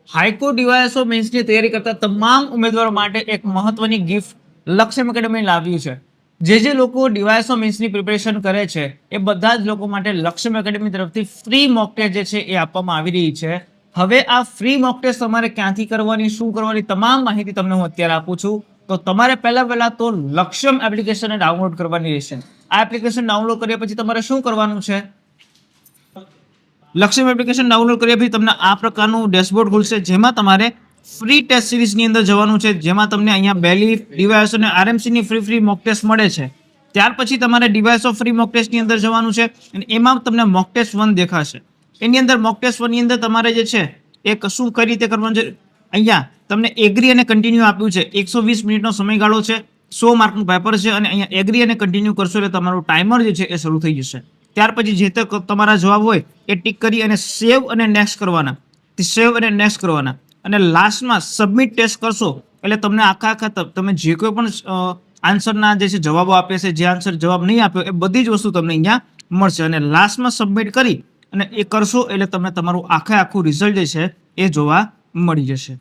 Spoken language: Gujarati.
હાઈકોર્ટ ડીવાયએસઓ મેન્સની તૈયારી કરતા તમામ ઉમેદવારો માટે એક મહત્વની ગિફ્ટ લક્ષ્યમ એકેડમી લાવ્યું છે. જે લોકો ડીવાયએસઓ મેન્સની પ્રિપેરેશન કરે છે એ બધા જ લોકો માટે લક્ષ્યમ એકેડમી તરફથી ફ્રી મોક ટેસ્ટ જે છે એ આપવામાં આવી રહી છે. હવે આ ફ્રી મોક ટેસ્ટ તમારે ક્યાંથી કરવાની, શું કરવાની, તમામ માહિતી તમને હું અત્યારે આપું છું. તો તમારે પહેલા તો લક્ષ્યમ એપ્લિકેશનને ડાઉનલોડ કરવાની રહેશે. આ એપ્લિકેશન ડાઉનલોડ કર્યા પછી તમારે શું કરવાનું છે? લક્ષ્યમ એપ્લિકેશન ડાઉનલોડ કર્યા પછી તમને આ પ્રકારનું ડેશબોર્ડ ખુલશે, જેમાં તમારે ફ્રી ટેસ્ટ સિરીઝની અંદર જવાનું છે, જેમાં તમને અહીંયા બેલીફ, ડીવાયએસઓ અને આરએમસીની ફ્રી મોક ટેસ્ટ મળે છે. ત્યાર પછી તમારે ડીવાયએસઓ ફ્રી મોક ટેસ્ટની અંદર જવાનું છે અને એમાં તમને મોક ટેસ્ટ 1 દેખાશે. એની અંદર મોક ટેસ્ટ 1 ની અંદર તમારે જે છે એ શું કઈ રીતે કરવાનું છે, અહીંયા તમને એગ્રી અને કન્ટિન્યુ આપ્યું છે. 120 મિનિટનો સમયગાળો છે, 100 માર્કનું પેપર છે અને અહીંયા એગ્રી અને કન્ટિન્યુ કરશો એટલે તમારું ટાઈમર જે છે એ શરૂ થઈ જશે. ત્યાર પછી જે તે તમારા જવાબ હોય એ ટિક કરી અને સેવ અને નેક્સ્ટ કરવાના, સેવ અને નેક્સ્ટ કરવાના અને લાસ્ટમાં સબમિટ ટેસ્ટ કરશો એટલે તમને આખા તમે જે કોઈ પણ આન્સરના જે છે જવાબો આપે છે, જે આન્સર જવાબ નહીં આપ્યો એ બધી જ વસ્તુ તમને અહીંયા મળશે અને લાસ્ટમાં સબમિટ કરી અને એ કરશો એટલે તમને તમારું આખું રિઝલ્ટ જે છે એ જોવા મળી જશે.